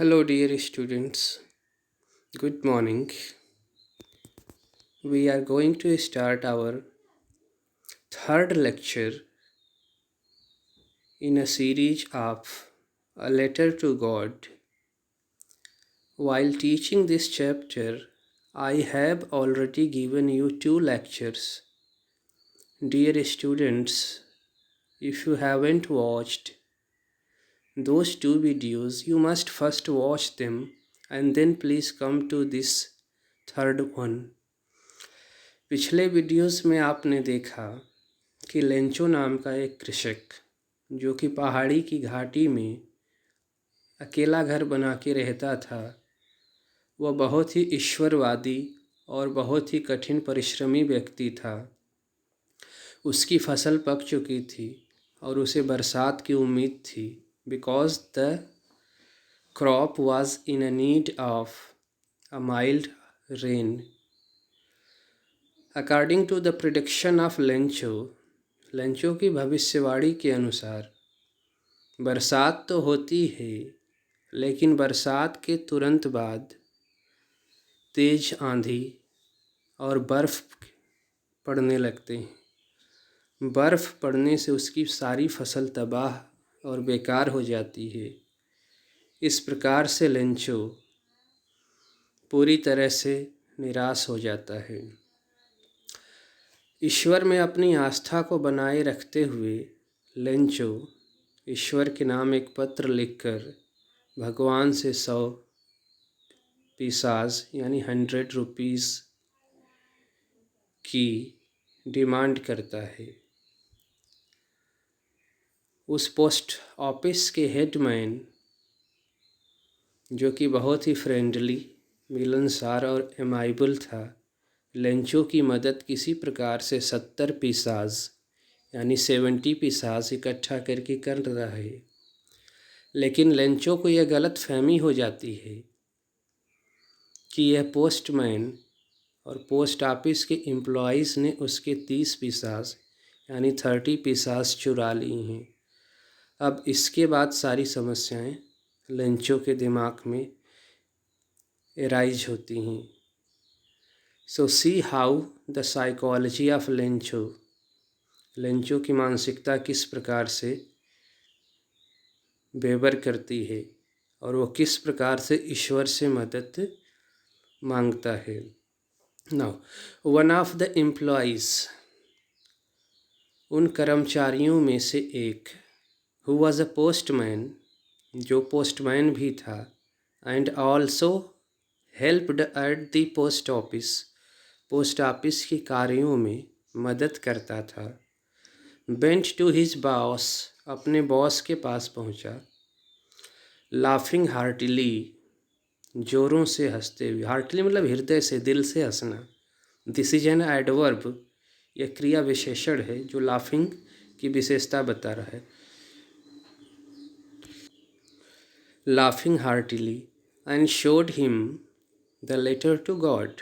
Hello, dear students. Good morning. We are going to start our third lecture in a series of A Letter to God. While teaching this chapter, I have already given you two lectures. Dear students, if you haven't watched those two videos, you must first watch them and then please come to this third one. पिछले videos में आपने देखा कि Lencho नाम का एक कृषक जो कि पहाड़ी की घाटी में अकेला घर बना के रहता था, वह बहुत ही ईश्वरवादी और बहुत ही कठिन परिश्रमी व्यक्ति था। उसकी फसल पक चुकी थी और उसे बरसात की उम्मीद थी, because the crop was in a need of a mild rain. According to the prediction of Lencho की भविष्यवाणी के अनुसार बरसात तो होती है, लेकिन बरसात के तुरंत बाद तेज आंधी और बर्फ़ पड़ने लगते हैं। बर्फ़ पड़ने से उसकी सारी फसल तबाह और बेकार हो जाती है। इस प्रकार से लेंचो पूरी तरह से निराश हो जाता है। ईश्वर में अपनी आस्था को बनाए रखते हुए लेंचो ईश्वर के नाम एक पत्र लिखकर भगवान से 100 पैसाज यानी 100 रुपीज़ की डिमांड करता है। उस पोस्ट ऑफिस के हेडमैन, जो कि बहुत ही फ्रेंडली, मिलनसार और एमाइबल था, लेंचो की मदद किसी प्रकार से 70 पैसाज यानी 70 पैसाज इकट्ठा करके कर रहा है। लेकिन लेंचो को यह गलत फहमी हो जाती है कि यह पोस्टमैन और पोस्ट ऑफिस के एम्प्लॉइज़ ने उसके 30 पैसाज यानी 30 पैसाज चुरा ली हैं। अब इसके बाद सारी समस्याएं लेंचो के दिमाग में एराइज होती हैं। So see how the psychology of Lencho की मानसिकता किस प्रकार से बेवर करती है और वो किस प्रकार से ईश्वर से मदद मांगता है। Now one of the employees, उन कर्मचारियों में से एक, हु वॉज अ पोस्टमैन, जो पोस्टमैन भी था, and also helped at the post office के कार्यों में मदद करता था, वेंट टू हिज बॉस, अपने बॉस के पास पहुंचा, लाफिंग हार्टिली, जोरों से हंसते हुए। हार्टली मतलब हृदय से, दिल से हंसना। दिस इज एन एडवर्ब, यह क्रिया विशेषण है जो लाफिंग की विशेषता बता रहा है। Laughing heartily and showed him the letter to God,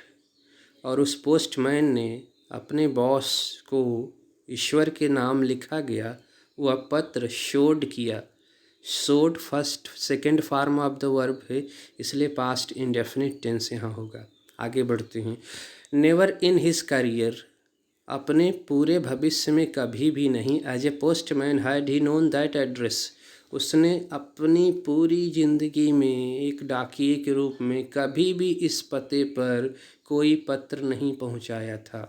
और उस पोस्टमैन ने अपने बॉस को ईश्वर के नाम लिखा गया वह पत्र शोड किया। Showed first second form of the verb है, इसलिए पास्ट इंडेफिनिट टेंस यहाँ होगा। आगे बढ़ते हैं। नेवर इन हिज करियर, अपने पूरे भविष्य में कभी भी नहीं, as a postman had he known that address, उसने अपनी पूरी ज़िंदगी में एक डाकिए के रूप में कभी भी इस पते पर कोई पत्र नहीं पहुंचाया था।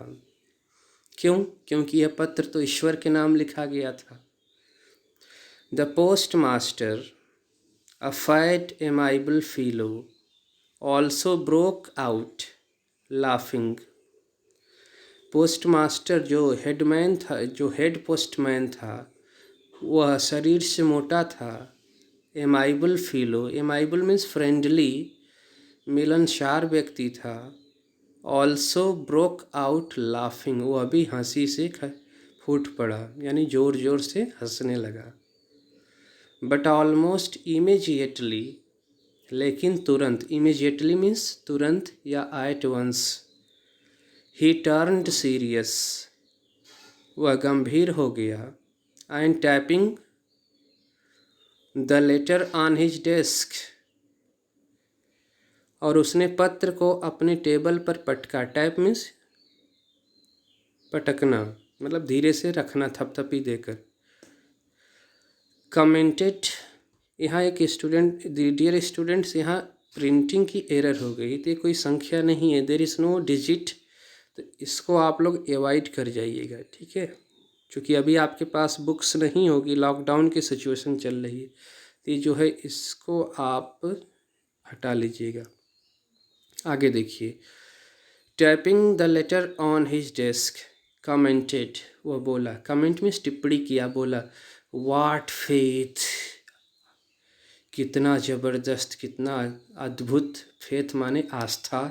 क्यों? क्योंकि यह पत्र तो ईश्वर के नाम लिखा गया था। The post master, a fat amiable fellow, also broke out laughing. Postmaster जो हेडमैन था, जो हेड पोस्टमैन था, वह शरीर से मोटा था। एमाइबल फीलो, एमाइबल मीन्स फ्रेंडली, मिलनसार व्यक्ति था। ऑल्सो ब्रोक आउट लाफिंग, वह भी हंसी से फूट पड़ा, यानी ज़ोर ज़ोर से हंसने लगा। बट ऑलमोस्ट इमीजिएटली, लेकिन तुरंत, इमीजिएटली मीन्स तुरंत या at once, he turned serious, वह गंभीर हो गया। And tapping the letter on his desk, और उसने पत्र को अपने टेबल पर पटका। टैप मीन्स पटकना, मतलब धीरे से रखना, थपथपी देकर। कमेंटेड, यहाँ एक स्टूडेंट, डियर स्टूडेंट्स, यहाँ प्रिंटिंग की एरर हो गई, तो ये कोई संख्या नहीं है, देयर इज़ नो डिजिट, तो इसको आप लोग अवॉइड कर जाइएगा, ठीक है। क्योंकि अभी आपके पास बुक्स नहीं होगी, लॉकडाउन की सिचुएशन चल रही है, तो ये जो है इसको आप हटा लीजिएगा। आगे देखिए, tapping the letter on his desk, commented, वो बोला, कमेंट मीन्स टिप्पणी किया, बोला, व्हाट फेथ, कितना ज़बरदस्त, कितना अद्भुत, फेथ माने आस्था,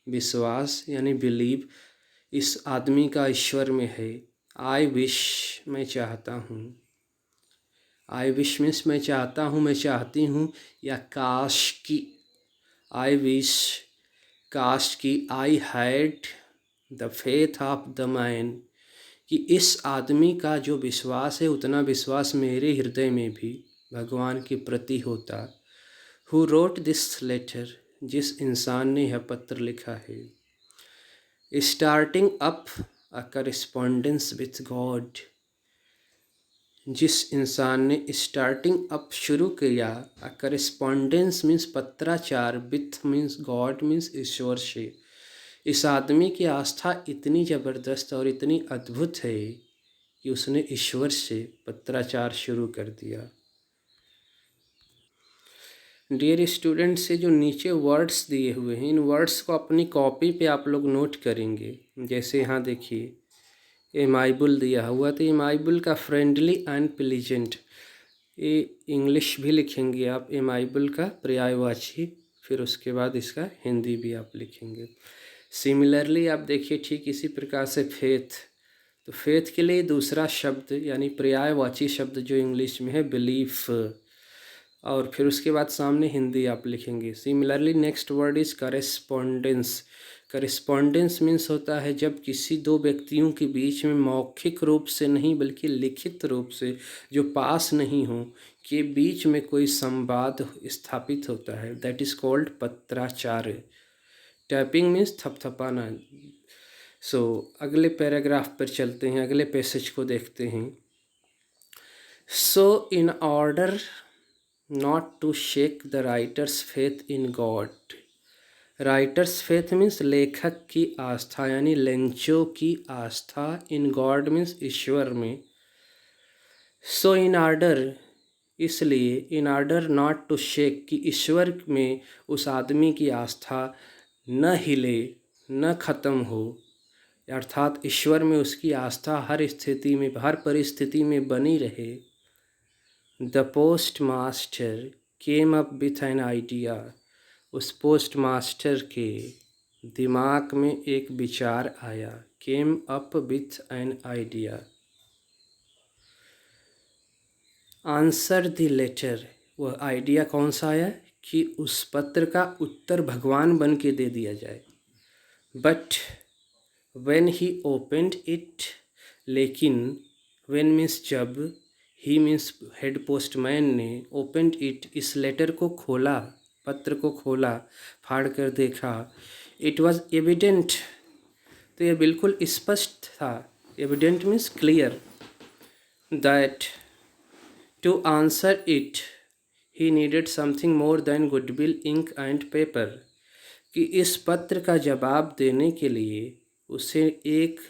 विश्वास यानी बिलीव, इस आदमी का ईश्वर में है। आई विश, मैं चाहता हूँ, आई विश मीन्स मैं चाहता हूँ, मैं चाहती हूँ, या काश की, आई विश, काश की, I had the faith of the man, कि इस आदमी का जो विश्वास है उतना विश्वास मेरे हृदय में भी भगवान के प्रति होता। हु रोट दिस लेटर, जिस इंसान ने यह पत्र लिखा है। Starting up a correspondence with God, जिस इंसान ने स्टार्टिंग अप शुरू किया, अ करस्पॉन्डेंस मीन्स पत्राचार, विथ मीन्स गॉड मीन्स ईश्वर से। इस आदमी की आस्था इतनी ज़बरदस्त और इतनी अद्भुत है कि उसने ईश्वर से पत्राचार शुरू कर दिया। डियर स्टूडेंट, से जो नीचे वर्ड्स दिए हुए हैं, इन वर्ड्स को अपनी कॉपी पे आप लोग नोट करेंगे। जैसे यहाँ देखिए, एमाइबल दिया हुआ, तो एमाइबल का फ्रेंडली एंड प्लीजेंट, ये इंग्लिश भी लिखेंगे आप, एमाइबल का पर्यायवाची, फिर उसके बाद इसका हिंदी भी आप लिखेंगे। सिमिलरली आप देखिए, ठीक इसी प्रकार से फेथ, तो फेथ के लिए दूसरा शब्द यानी पर्यायवाची शब्द जो इंग्लिश में है, बिलीफ, और फिर उसके बाद सामने हिंदी आप लिखेंगे। Similarly next word is correspondence. Correspondence means होता है जब किसी दो व्यक्तियों के बीच में मौखिक रूप से नहीं बल्कि लिखित रूप से, जो पास नहीं हो, के बीच में कोई संवाद स्थापित होता है, दैट इज़ कॉल्ड पत्राचार। टैपिंग मीन्स थपथपाना। सो अगले पैराग्राफ पर चलते हैं, अगले पैसेज को देखते हैं। So in order not to shake the writer's faith in God. Writer's faith means लेखक की आस्था, यानी लेंचो की आस्था, इन गॉड मीन्स ईश्वर में। सो इन ऑर्डर, इसलिए, in order not to shake, कि ईश्वर में उस आदमी की आस्था न हिले, न ख़त्म हो, अर्थात ईश्वर में उसकी आस्था हर स्थिति में, हर परिस्थिति में बनी रहे। The post master came up with an idea, उस पोस्ट मास्टर के दिमाग में एक विचार आया। Came up with an idea. Answer the letter, वह आइडिया कौन सा आया कि उस पत्र का उत्तर भगवान बन के दे दिया जाए। But when he opened it, लेकिन, व्हेन मीन्स जब, ही मीन्स हेड पोस्टमैन ने, ओपनड इट, इस लेटर को खोला, पत्र को खोला, फाड़ कर देखा। इट वॉज एविडेंट, तो यह बिल्कुल स्पष्ट था, evident means clear, that to answer it he needed something more than goodwill, ink and paper, कि इस पत्र का जवाब देने के लिए उसे एक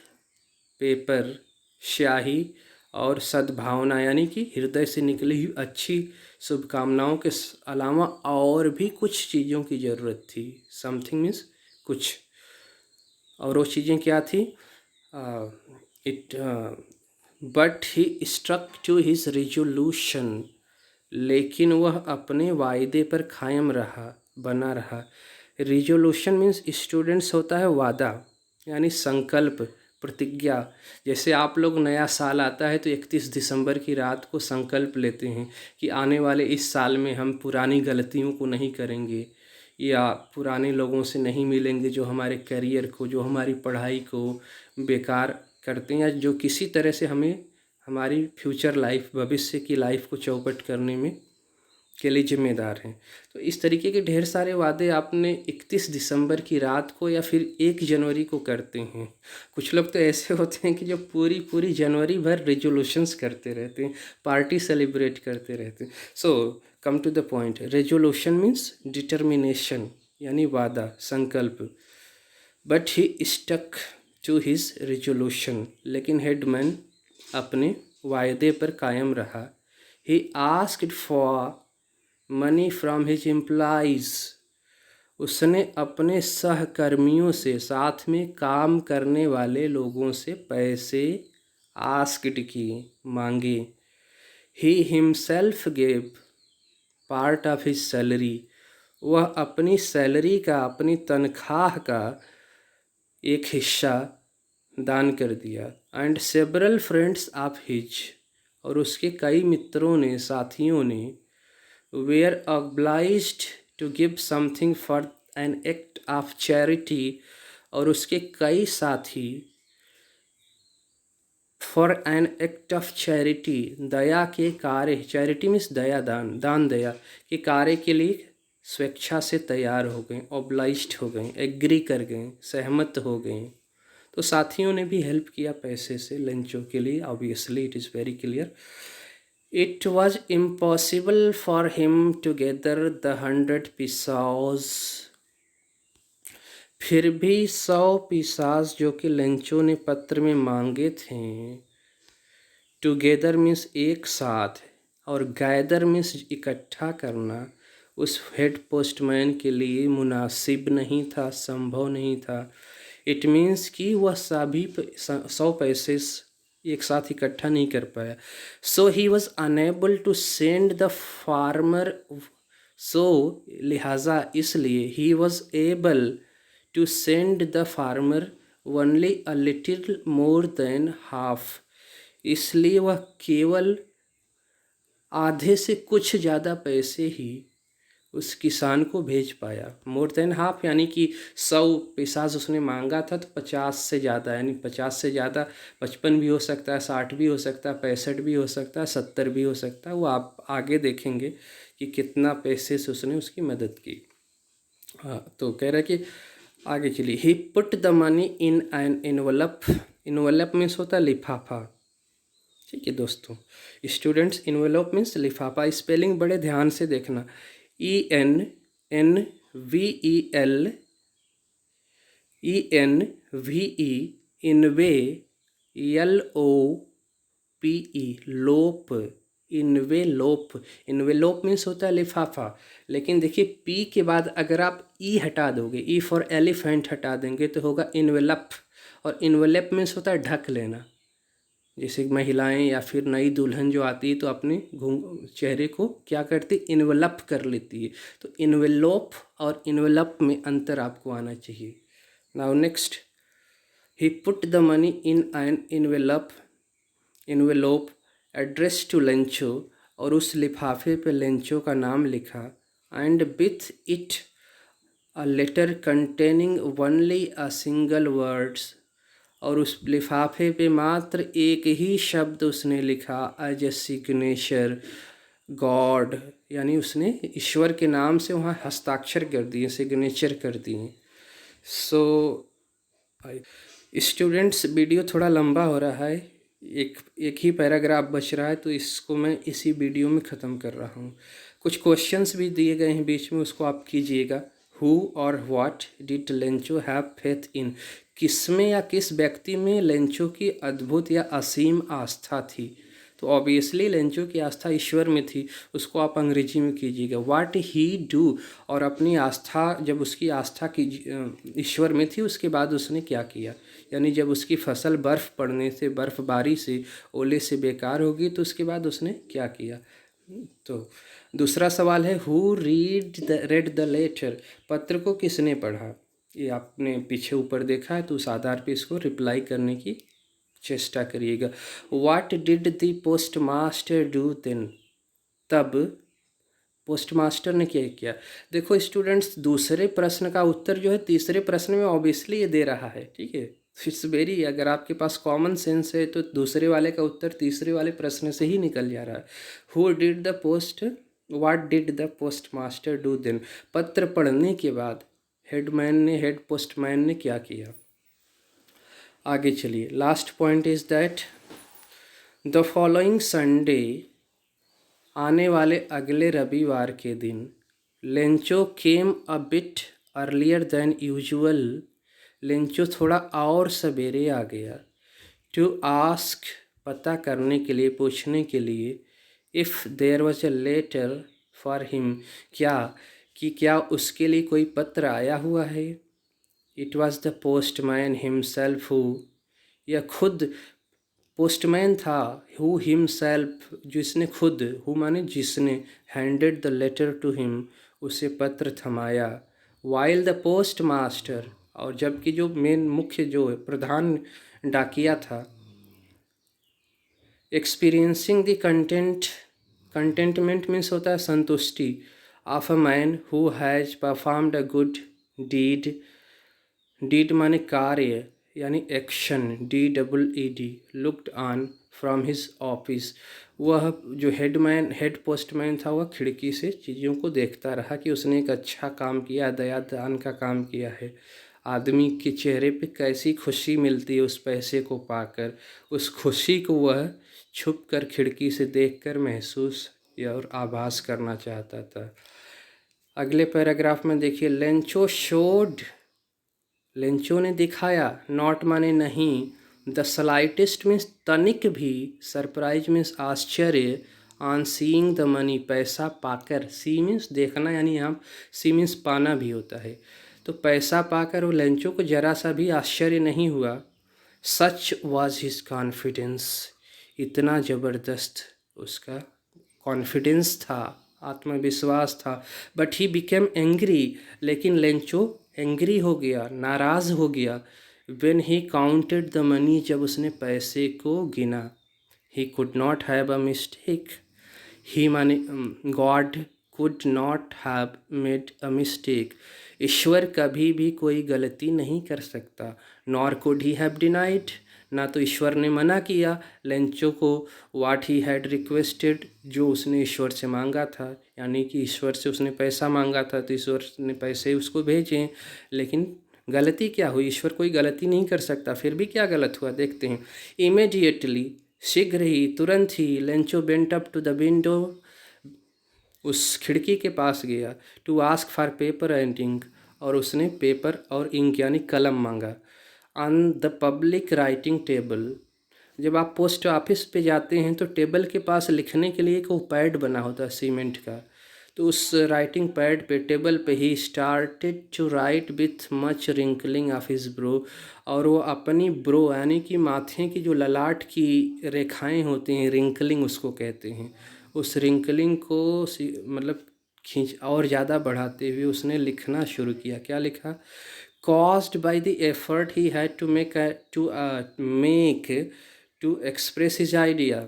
पेपर, स्याही और सद्भावना, यानी कि हृदय से निकली हुई अच्छी शुभकामनाओं के अलावा और भी कुछ चीज़ों की ज़रूरत थी। समथिंग मीन्स कुछ, और वो चीज़ें क्या थी? But he struck to his resolution, लेकिन वह अपने वायदे पर कायम रहा, बना रहा। रिजोल्यूशन मीन्स स्टूडेंट्स होता है वादा, यानी संकल्प, प्रतिज्ञा। जैसे आप लोग नया साल आता है तो 31 दिसंबर की रात को संकल्प लेते हैं कि आने वाले इस साल में हम पुरानी गलतियों को नहीं करेंगे, या पुराने लोगों से नहीं मिलेंगे जो हमारे करियर को, जो हमारी पढ़ाई को बेकार करते हैं, या जो किसी तरह से हमें हमारी फ्यूचर लाइफ, भविष्य की लाइफ को चौपट करने में के लिए जिम्मेदार हैं। तो इस तरीके के ढेर सारे वादे आपने 31 दिसंबर की रात को या फिर 1 जनवरी को करते हैं। कुछ लोग तो ऐसे होते हैं कि जो पूरी पूरी जनवरी भर रेजोल्यूशंस करते रहते हैं, पार्टी सेलिब्रेट करते रहते हैं। So come to the point, resolution means determination, यानी वादा, संकल्प। But he stuck to his resolution, लेकिन हेडमैन अपने वायदे पर कायम रहा। He asked for money from his employees, उसने अपने सहकर्मियों से, साथ में काम करने वाले लोगों से पैसे आस्क्ड किए, मांगे। He himself gave part of his salary, वह अपनी सैलरी का, अपनी तनख्वाह का एक हिस्सा दान कर दिया। And several friends of his, और उसके कई मित्रों ने, साथियों ने, were obliged to give something for an act of charity, और उसके कई साथी for an act of charity, दया के कार्य, चैरिटी मीन्स दया, दान, दान दया के कार्य के लिए स्वेच्छा से तैयार हो गए, ऑब्लाइज्ड हो गए, एग्री कर गए, सहमत हो गए। तो साथियों ने भी हेल्प किया पैसे से लेंचो के लिए। Obviously it is very clear. It was impossible for him to gather the 100 pesos, फिर भी 100 पिसाज जो कि लेंचो ने पत्र में मांगे थे, टुगेदर मीन्स एक साथ, और गैदर मीन्स इकट्ठा करना, उस हेड पोस्टमैन के लिए मुनासिब नहीं था, संभव नहीं था। इट मीन्स कि वह सभी 100 पैसे एक साथ इकट्ठा नहीं कर पाया। So he was unable to send the farmer, so लिहाजा इसलिए he was able to send the farmer only a little more than half, इसलिए वह केवल आधे से कुछ ज़्यादा पैसे ही उस किसान को भेज पाया। मोर देन हाफ यानी कि 100 पिसाज उसने मांगा था, तो 50 से ज़्यादा, यानी 50 से ज़्यादा 55 भी हो सकता है, 60 भी हो सकता है, 65 भी हो सकता है, 70 भी हो सकता है। वो आप आगे देखेंगे कि कितना पैसे से उसने उसकी मदद की। हाँ, तो कह रहा कि आगे चलिए। He put the money in an envelope, envelope means होता है लिफाफा। ठीक है दोस्तों, स्टूडेंट्स, इन्वेलप मीन्स लिफाफा। स्पेलिंग बड़े ध्यान से देखना, ENNVEL, ENVE, इनवे, LOPE, लोप, इनवेलोप। इनवेलोप मीन्स होता है लिफाफा, लेकिन देखिए पी के बाद अगर आप ई हटा दोगे, ई फॉर एलिफेंट हटा देंगे तो होगा इनवेलप, और इनवेलप मीन्स होता है ढक लेना। जैसे महिलाएं या फिर नई दुल्हन जो आती है तो अपने चेहरे को क्या करती, इन्वेलप कर लेती है। तो इन्वेलोप और इन्वेलप में अंतर आपको आना चाहिए। Now next, he put the money in an envelope addressed to Lencho, और उस लिफाफे पे लेंचो का नाम लिखा। And with it a letter containing only a single words, और उस लिफाफे पे मात्र एक ही शब्द उसने लिखा, एज ए सिग्नेचर गॉड, यानी उसने ईश्वर के नाम से वहाँ हस्ताक्षर कर दिए, सिग्नेचर कर दिए। सो स्टूडेंट्स, वीडियो थोड़ा लंबा हो रहा है, एक ही पैराग्राफ बच रहा है, तो इसको मैं इसी वीडियो में ख़त्म कर रहा हूँ। कुछ क्वेश्चंस भी दिए गए हैं बीच में, उसको आप कीजिएगा। हु और what did Lencho have faith in, किसमें या किस व्यक्ति में लेंचो की अद्भुत या असीम आस्था थी। तो ऑब्वियसली लेंचो की आस्था ईश्वर में थी, उसको आप अंग्रेजी में कीजिएगा। व्हाट ही डू, और अपनी आस्था, जब उसकी आस्था की ईश्वर में थी, उसके बाद उसने क्या किया, यानी जब उसकी फसल बर्फ़ पड़ने से, बर्फ़बारी से, ओले से बेकार होगी तो उसके बाद उसने क्या किया। तो दूसरा सवाल है, हु रेड द लेटर, पत्र को किसने पढ़ा। ये आपने पीछे ऊपर देखा है, तो उस आधार पे इसको रिप्लाई करने की चेष्टा करिएगा। What did the post master do then, तब पोस्ट मास्टर ने क्या किया। देखो स्टूडेंट्स, दूसरे प्रश्न का उत्तर जो है तीसरे प्रश्न में ऑब्वियसली ये दे रहा है, ठीक है। इट्स वेरी, अगर आपके पास कॉमन सेंस है तो दूसरे वाले का उत्तर तीसरे वाले प्रश्न से ही निकल जा रहा है। Who did the post what did the post master do then? पत्र पढ़ने के बाद हेड पोस्टमैन ने क्या किया? आगे चलिए। Last point is that the following Sunday, आने वाले अगले रविवार के दिन, Lencho came a bit earlier than usual, Lencho थोड़ा और सवेरे आ गया, टू आस्क, पता करने के लिए, पूछने के लिए, if there was a letter for him, क्या उसके लिए कोई पत्र आया हुआ है। It was the postman himself who, यह खुद पोस्टमैन था, हु हिमसेल्फ, जिसने खुद, हु माने जिसने, handed the letter to him, उसे पत्र थमाया। वाइल द पोस्ट मास्टर, और जबकि जो मुख्य जो प्रधान डाकिया था, एक्सपीरियंसिंग द कंटेंटमेंट मीन्स होता है संतुष्टि, of a man who has performed a good deed, deed माने कार्य यानी action, DEED, looked on from his office, वह जो हेड पोस्टमैन था वह खिड़की से चीज़ों को देखता रहा कि उसने एक अच्छा काम किया, दया दान का काम किया है। आदमी के चेहरे पे कैसी खुशी मिलती है उस पैसे को पाकर, उस खुशी को वह छुप कर खिड़की से देखकर महसूस और आभास करना चाहता था। अगले पैराग्राफ में देखिए, लेंचो शोड, लेंचो ने दिखाया, नॉट माने नहीं, द स्लाइटेस्ट मीन्स तनिक भी, सरप्राइज मीन्स आश्चर्य, ऑन सीइंग द मनी, पैसा पाकर, सी मीन्स देखना, यानी यहाँ सी मीन्स पाना भी होता है, तो पैसा पाकर वो लेंचो को जरा सा भी आश्चर्य नहीं हुआ। सच वॉज हिज कॉन्फिडेंस, इतना ज़बरदस्त उसका कॉन्फिडेंस था, आत्मविश्वास था। बट ही बिकेम एंग्री, लेकिन लेंचो एंग्री हो गया, नाराज़ हो गया। When he counted the money, जब उसने पैसे को गिना। He could not have a mistake, he माने God could not have made a mistake, ईश्वर कभी भी कोई गलती नहीं कर सकता। Nor could he have denied, ना तो ईश्वर ने मना किया लेंचो को व्हाट ही हैड रिक्वेस्टेड, जो उसने ईश्वर से मांगा था, यानी कि ईश्वर से उसने पैसा मांगा था तो ईश्वर ने पैसे उसको भेजे। लेकिन गलती क्या हुई? ईश्वर कोई गलती नहीं कर सकता, फिर भी क्या गलत हुआ देखते हैं। इमीडिएटली, शीघ्र ही, तुरंत ही, Lencho bent up to the window, उस खिड़की के पास गया, to ask for paper and ink, और उसने पेपर और इंक यानी कलम मांगा। On the public writing table, जब आप पोस्ट ऑफिस पे जाते हैं तो टेबल के पास लिखने के लिए एक वो पैड बना होता है सीमेंट का, तो उस राइटिंग पैड पे, टेबल पे he started to write with much wrinkling of his brow, और वो अपनी ब्रो यानी कि माथे की जो ललाट की रेखाएं होती हैं, रिंकलिंग उसको कहते हैं, उस रिंकलिंग को मतलब खींच और ज़्यादा बढ़ाते हुए उसने लिखना शुरू किया। क्या लिखा? caused by the effort he had to make to express his idea.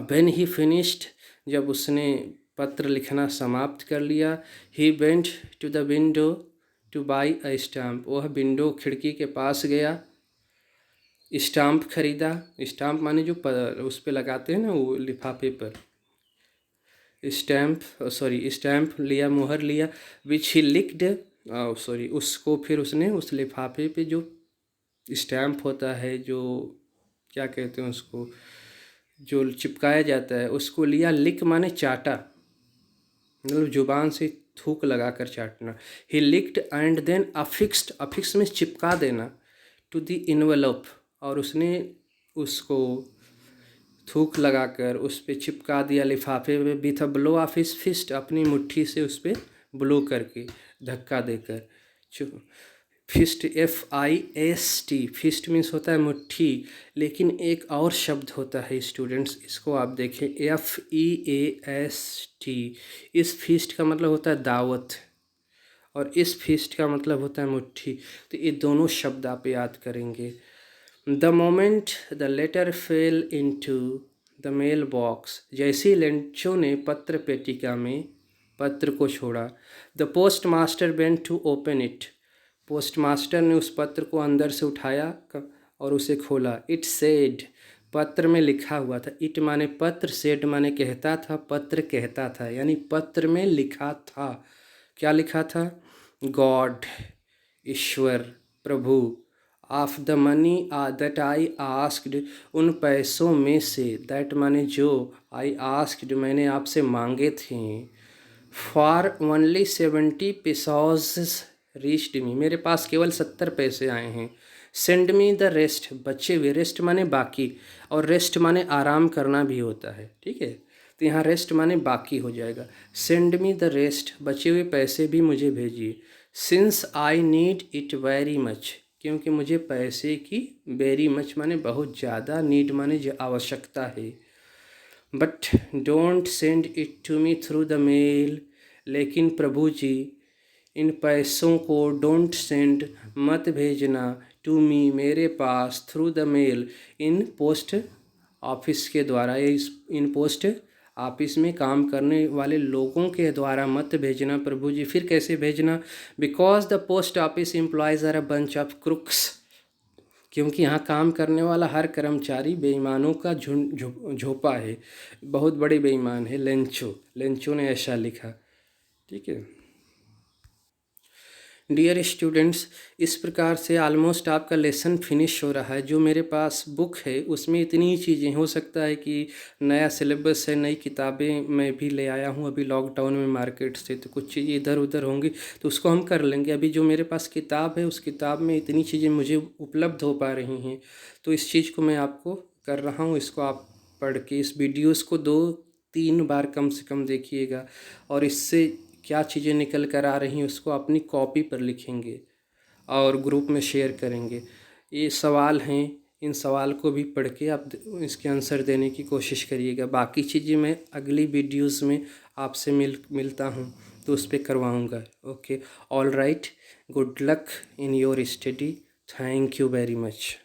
When he finished, जब उसने पत्र लिखना समाप्त कर लिया, he went to the window to buy a stamp, वह विंडो खिड़की के पास गया, स्टाम्प खरीदा। स्टाम्प माने जो उस पे लगाते हैं ना वो लिफाफे पर, स्टैम्प लिया, मुहर लिया, विच ही लिक्ड, उसको फिर उसने उस लिफाफे पे जो स्टैम्प होता है, जो क्या कहते हैं उसको, जो चिपकाया जाता है, उसको लिया, लिक माने चाटा, मतलब जुबान से थूक लगा कर चाटना। ही लिक्ड एंड देन अफिक्स्ड, अफिक्स में चिपका देना, टू द इन्वेलप, और उसने उसको थूक लगाकर उस पर चिपका दिया लिफाफे में, with a blow of his fist, अपनी मुट्ठी से उस पर ब्लो करके, धक्का देकर। फिस्ट, FIST, फिस्ट मीन्स होता है मुट्ठी, लेकिन एक और शब्द होता है स्टूडेंट्स, इसको आप देखें, FEAST, इस फिस्ट का मतलब होता है दावत और इस फिस्ट का मतलब होता है मुट्ठी, तो ये दोनों शब्द आप याद करेंगे। The moment the letter fell into the mail box, जैसे लेंचो ने पत्र पेटिका में पत्र को छोड़ा, the post master bent to open it, post master ने उस पत्र को अंदर से उठाया और उसे खोला। इट सेड, पत्र में लिखा हुआ था। इट माने पत्र, सेड माने कहता था, पत्र कहता था, यानी पत्र में लिखा था। क्या लिखा था? God, Ishwar, Prabhu, of the money that I asked, उन पैसों में से, दैट माने जो, आई आस्क्ड मैंने आपसे मांगे थे, फॉर ओनली 70 पेसोज रीच्ड मी, मेरे पास केवल 70 पैसे आए हैं। सेंड मी द रेस्ट, बचे हुए, रेस्ट माने बाकी, और रेस्ट माने आराम करना भी होता है, ठीक है। तो यहाँ रेस्ट माने बाकी हो जाएगा। सेंड मी द रेस्ट, बचे हुए पैसे भी मुझे भेजिए। Since I need it very much, क्योंकि मुझे पैसे की वेरी मच माने बहुत ज़्यादा, नीड माने आवश्यकता है। But don't send it to me through the mail, लेकिन प्रभु जी इन पैसों को डोंट सेंड, मत भेजना, टू मी, मेरे पास, through the mail, in post office के द्वारा, इन पोस्ट ऑफिस में काम करने वाले लोगों के द्वारा मत भेजना प्रभु जी। फिर कैसे भेजना? Because the post office employees are a bunch of crooks, क्योंकि यहाँ काम करने वाला हर कर्मचारी बेईमानों का झोंपा है, बहुत बड़े बेईमान है। लेंचो ने ऐसा लिखा, ठीक है। डियर स्टूडेंट्स, इस प्रकार से ऑलमोस्ट आपका लेसन फिनिश हो रहा है। जो मेरे पास बुक है उसमें इतनी ही चीज़ें, हो सकता है कि नया सिलेबस है, नई किताबें मैं भी ले आया हूँ अभी लॉकडाउन में मार्केट से, तो कुछ चीज़ें इधर उधर होंगी तो उसको हम कर लेंगे। अभी जो मेरे पास किताब है उस किताब में इतनी चीज़ें मुझे उपलब्ध हो पा रही हैं, तो इस चीज़ को मैं आपको कर रहा हूँ। इसको आप पढ़ के इस वीडियोज़ को 2-3 बार कम से कम देखिएगा, और इससे क्या चीज़ें निकल कर आ रही हैं उसको अपनी कॉपी पर लिखेंगे और ग्रुप में शेयर करेंगे। ये सवाल हैं, इन सवाल को भी पढ़ के आप इसके आंसर देने की कोशिश करिएगा। बाकी चीज़ें मैं अगली वीडियोस में आपसे मिलता हूँ तो उस पर करवाऊँगा। Okay, all right, good luck in your study, thank you very much.